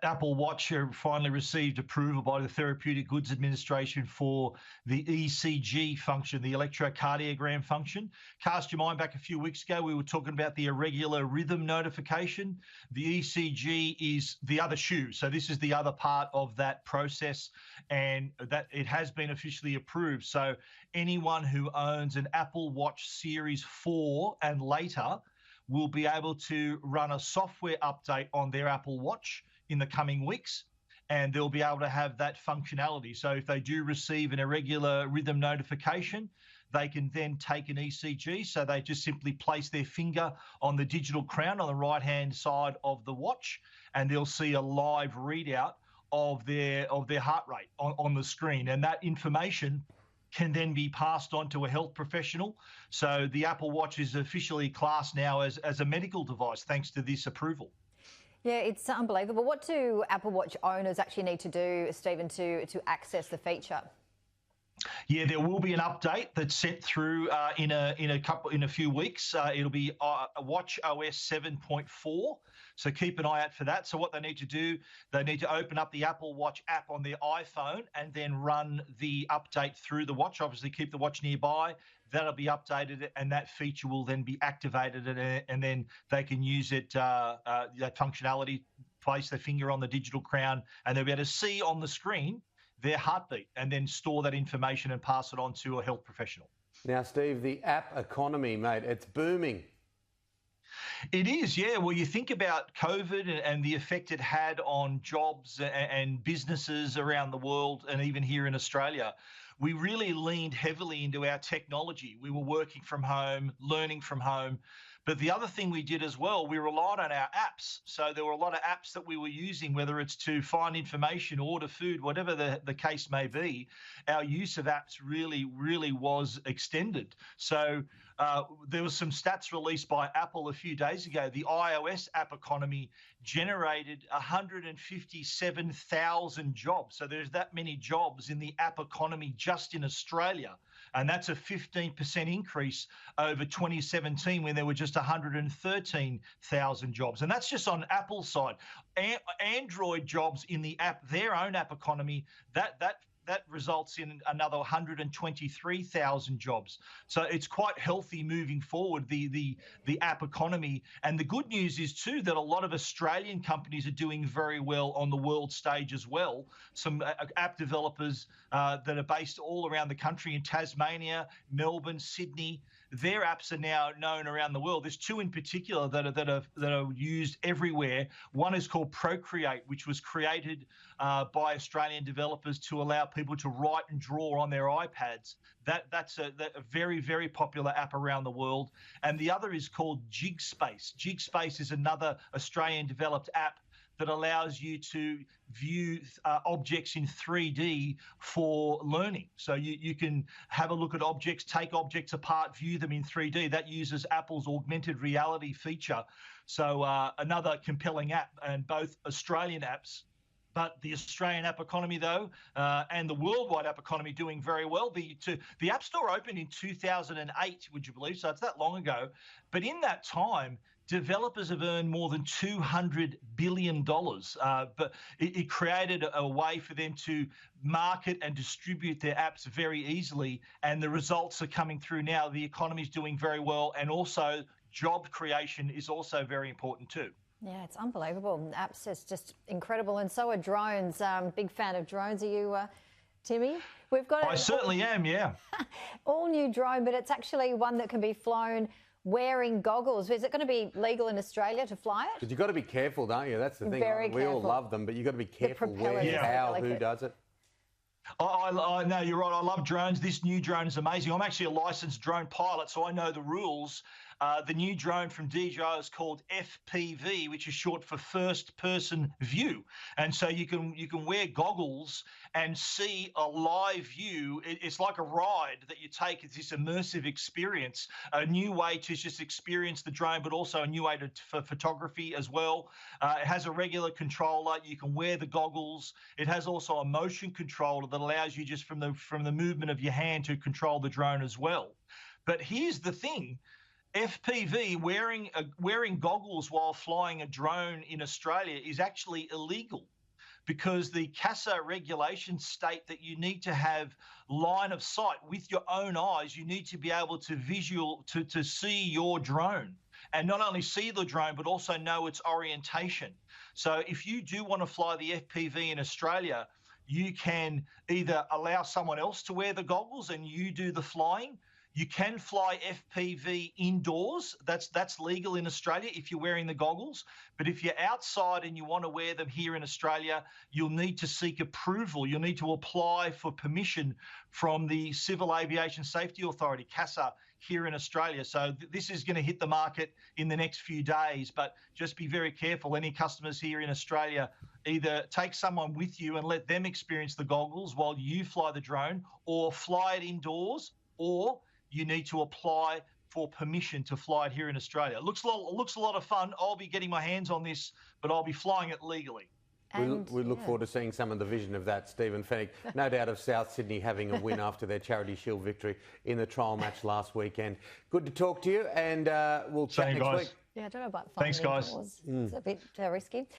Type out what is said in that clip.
Apple Watch finally received approval by the Therapeutic Goods Administration for the ECG function, the electrocardiogram function. Cast your mind back a few weeks ago, we were talking about the irregular rhythm notification. The ECG is the other shoe. So this is the other part of that process, and that it has been officially approved. So anyone who owns an Apple Watch Series 4 and later will be able to run a software update on their Apple Watch in the coming weeks, and they'll be able to have that functionality. So if they do receive an irregular rhythm notification, they can then take an ECG. So they just simply place their finger on the digital crown on the right-hand side of the watch, and they'll see a live readout of their heart rate on the screen. And that information can then be passed on to a health professional. So the Apple Watch is officially classed now as a medical device thanks to this approval. Yeah, it's unbelievable. What do Apple Watch owners actually need to do, Stephen, to access the feature? Yeah, there will be an update that's sent through in a few weeks. It'll be Watch OS 7.4. So keep an eye out for that. So what they need to do, they need to open up the Apple Watch app on their iPhone and then run the update through the watch. Obviously, keep the watch nearby. That'll be updated, and that feature will then be activated, and then they can use it, that functionality, place their finger on the digital crown, and they'll be able to see on the screen their heartbeat and then store that information and pass it on to a health professional. Now, Steve, the app economy, mate, it's booming. It is, yeah. Well, you think about COVID and the effect it had on jobs and businesses around the world, and even here in Australia. We really leaned heavily into our technology. We were working from home, learning from home. But the other thing we did as well, we relied on our apps. So there were a lot of apps that we were using, whether it's to find information, order food, whatever the case may be. Our use of apps really was extended. So there was some stats released by Apple a few days ago. The iOS app economy generated 157,000 jobs. So there's that many jobs in the app economy just in Australia. And that's a 15% increase over 2017 when there were just 113,000 jobs. And that's just on Apple's side. Android jobs in the app, their own app economy, that results in another 123,000 jobs. So it's quite healthy moving forward, the app economy. And the good news is too that a lot of Australian companies are doing very well on the world stage as well. Some app developers that are based all around the country in Tasmania, Melbourne, Sydney. Their apps are now known around the world. There's two in particular that are used everywhere. One is called Procreate, which was created by Australian developers to allow people to write and draw on their iPads. That's a very, very popular app around the world. And the other is called GigSpace. GigSpace is another Australian developed app that allows you to view objects in 3D for learning. So you can have a look at objects, take objects apart, view them in 3D. That uses Apple's augmented reality feature. So another compelling app, and both Australian apps. But the Australian app economy, though, and the worldwide app economy doing very well. The App Store opened in 2008, would you believe? So it's that long ago. But in that time, developers have earned more than $200 billion. But it created a way for them to market and distribute their apps very easily. And the results are coming through now. The economy is doing very well. And also job creation is also very important too. Yeah, it's unbelievable. Apps is just incredible, and so are drones. Big fan of drones. Are you, Timmy? We've got. I certainly am. Yeah. All new drone, but it's actually one that can be flown wearing goggles. Is it going to be legal in Australia to fly it? But you've got to be careful, don't you? That's the thing. Very we careful. all love them, but you've got to be careful where, how, who does it. I know you're right. I love drones. This new drone is amazing. I'm actually a licensed drone pilot, so I know the rules. The new drone from DJI is called FPV, which is short for first person view. And so you can wear goggles and see a live view. It's like a ride that you take. It's this immersive experience, a new way to just experience the drone, but also a new way for photography as well. It has a regular controller. You can wear the goggles. It has also a motion controller that allows you just from the movement of your hand to control the drone as well. But here's the thing. FPV, wearing goggles while flying a drone in Australia is actually illegal, because the CASA regulations state that you need to have line of sight with your own eyes. You need to be able to see your drone, and not only see the drone, but also know its orientation. So if you do want to fly the FPV in Australia, you can either allow someone else to wear the goggles and you do the flying. You can fly FPV indoors. That's legal in Australia if you're wearing the goggles. But if you're outside and you want to wear them here in Australia, you'll need to seek approval. You'll need to apply for permission from the Civil Aviation Safety Authority, CASA, here in Australia. So this is going to hit the market in the next few days. But just be very careful. Any customers here in Australia, either take someone with you and let them experience the goggles while you fly the drone, or fly it indoors, or you need to apply for permission to fly it here in Australia. It looks a lot of fun. I'll be getting my hands on this, but I'll be flying it legally. We look forward to seeing some of the vision of that, Stephen Fenech. No doubt of South Sydney having a win after their Charity Shield victory in the trial match last weekend. Good to talk to you, and we'll chat next week. Yeah, I don't know about Thanks, guys. It's a bit risky.